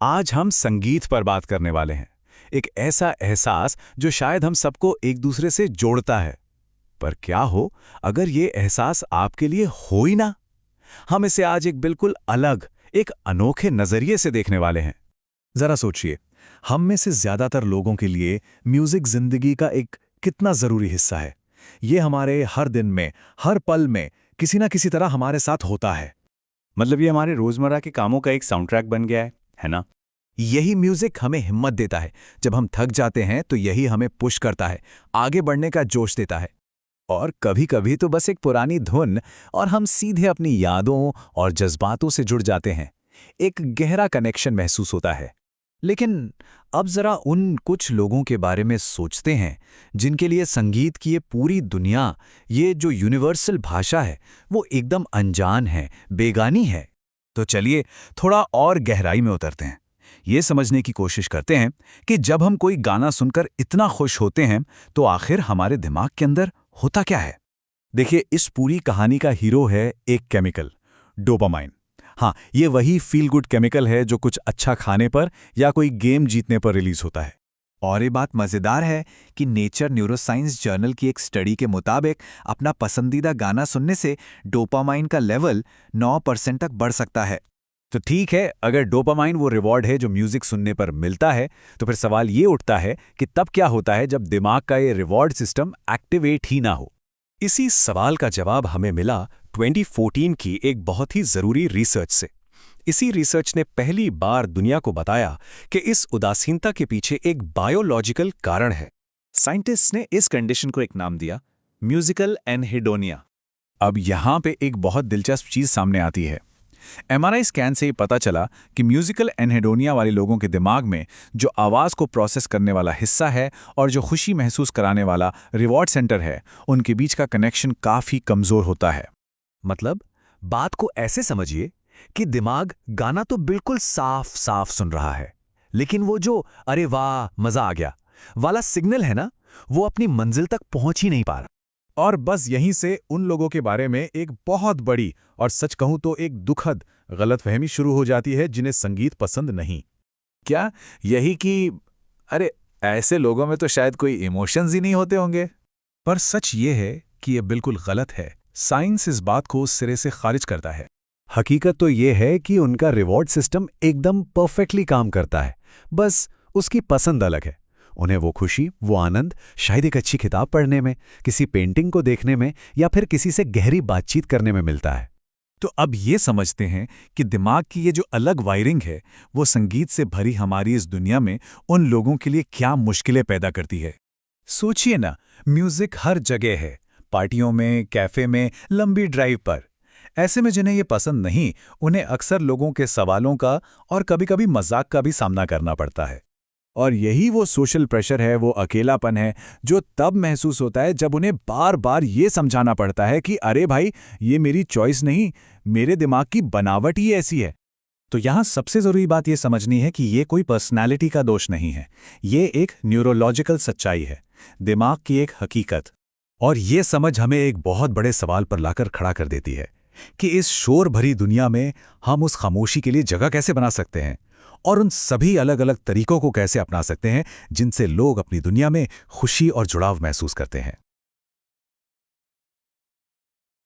आज हम संगीत पर बात करने वाले हैं। एक ऐसा एहसास जो शायद हम सबको एक दूसरे से जोड़ता है। पर क्या हो अगर ये एहसास आपके लिए हो ही ना? हम इसे आज एक बिल्कुल अलग, एक अनोखे नजरिए से देखने वाले हैं। जरा सोचिए, हम में से ज्यादातर लोगों के लिए म्यूजिक जिंदगी का एक कितना जरूरी हिस्सा है। ये हमारे हर दिन में, हर पल में किसी ना किसी तरह हमारे साथ होता है। मतलब ये हमारे रोजमर्रा के कामों का एक साउंड ट्रैक बन गया है ना? यही म्यूजिक हमें हिम्मत देता है। जब हम थक जाते हैं तो यही हमें पुश करता है, आगे बढ़ने का जोश देता है। और कभी-कभी तो बस एक पुरानी धुन और हम सीधे अपनी यादों और जज्बातों से जुड़ जाते हैं। एक गहरा कनेक्शन महसूस होता है। लेकिन अब जरा उन कुछ लोगों के बारे में सोचते हैं जिनके लिए संगीत की ये पूरी दुनिया, ये जो यूनिवर्सल भाषा है, वो एकदम अनजान है, बेगानी है। तो चलिए थोड़ा और गहराई में उतरते हैं। ये समझने की कोशिश करते हैं कि जब हम कोई गाना सुनकर इतना खुश होते हैं तो आखिर हमारे दिमाग के अंदर होता क्या है। देखिए, इस पूरी कहानी का हीरो है एक केमिकल, डोपामाइन। हाँ, ये वही फील गुड केमिकल है जो कुछ अच्छा खाने पर या कोई गेम जीतने पर रिलीज होता है। और ये बात मजेदार है कि नेचर न्यूरोसाइंस जर्नल की एक स्टडी के मुताबिक अपना पसंदीदा गाना सुनने से डोपामाइन का लेवल 9% तक बढ़ सकता है। तो ठीक है, अगर डोपामाइन वो रिवॉर्ड है जो म्यूजिक सुनने पर मिलता है, तो फिर सवाल ये उठता है कि तब क्या होता है जब दिमाग का ये रिवॉर्ड सिस्टम एक्टिवेट ही ना हो। इसी सवाल का जवाब हमें मिला 2014 की एक बहुत ही जरूरी रिसर्च से। इसी रिसर्च ने पहली बार दुनिया को बताया कि इस उदासीनता के पीछे एक बायोलॉजिकल कारण है। साइंटिस्ट्स ने इस कंडीशन को एक नाम दिया, म्यूजिकल एनहेडोनिया। अब यहाँ पे एक बहुत दिलचस्प चीज सामने आती है। एमआरआई स्कैन से ये पता चला कि म्यूजिकल एनहेडोनिया वाले लोगों के दिमाग में जो आवाज़ को प्रोसेस करने वाला हिस्सा है और जो खुशी महसूस कराने वाला रिवॉर्ड सेंटर है, उनके बीच का कनेक्शन काफ़ी कमज़ोर होता है। मतलब बात को ऐसे समझिए कि दिमाग गाना तो बिल्कुल साफ साफ सुन रहा है, लेकिन वो जो अरे वाह मजा आ गया वाला सिग्नल है ना, वो अपनी मंजिल तक पहुंच ही नहीं पा रहा। और बस यहीं से उन लोगों के बारे में एक बहुत बड़ी और सच कहूं तो एक दुखद गलतफहमी शुरू हो जाती है जिन्हें संगीत पसंद नहीं। क्या यही कि अरे ऐसे लोगों में तो शायद कोई इमोशंस ही नहीं होते होंगे? पर सच ये है कि ये बिल्कुल गलत है। साइंस इस बात को सिरे से खारिज करता है। हकीकत तो ये है कि उनका रिवॉर्ड सिस्टम एकदम परफेक्टली काम करता है, बस उसकी पसंद अलग है। उन्हें वो खुशी, वो आनंद शायद एक अच्छी किताब पढ़ने में, किसी पेंटिंग को देखने में या फिर किसी से गहरी बातचीत करने में मिलता है। तो अब ये समझते हैं कि दिमाग की ये जो अलग वायरिंग है, वो संगीत से भरी हमारी इस दुनिया में उन लोगों के लिए क्या मुश्किलें पैदा करती है। सोचिए ना, म्यूजिक हर जगह है, पार्टियों में, कैफे में, लंबी ड्राइव पर। ऐसे में जिन्हें ये पसंद नहीं, उन्हें अक्सर लोगों के सवालों का और कभी-कभी मजाक का भी सामना करना पड़ता है। और यही वो सोशल प्रेशर है, वो अकेलापन है जो तब महसूस होता है जब उन्हें बार बार ये समझाना पड़ता है कि अरे भाई, ये मेरी चॉइस नहीं, मेरे दिमाग की बनावट ही ऐसी है। तो यहाँ सबसे ज़रूरी बात ये समझनी है कि ये कोई पर्सनैलिटी का दोष नहीं है, ये एक न्यूरोलॉजिकल सच्चाई है, दिमाग की एक हकीकत। और ये समझ हमें एक बहुत बड़े सवाल पर लाकर खड़ा कर देती है कि इस शोर भरी दुनिया में हम उस खामोशी के लिए जगह कैसे बना सकते हैं और उन सभी अलग अलग तरीकों को कैसे अपना सकते हैं जिनसे लोग अपनी दुनिया में खुशी और जुड़ाव महसूस करते हैं।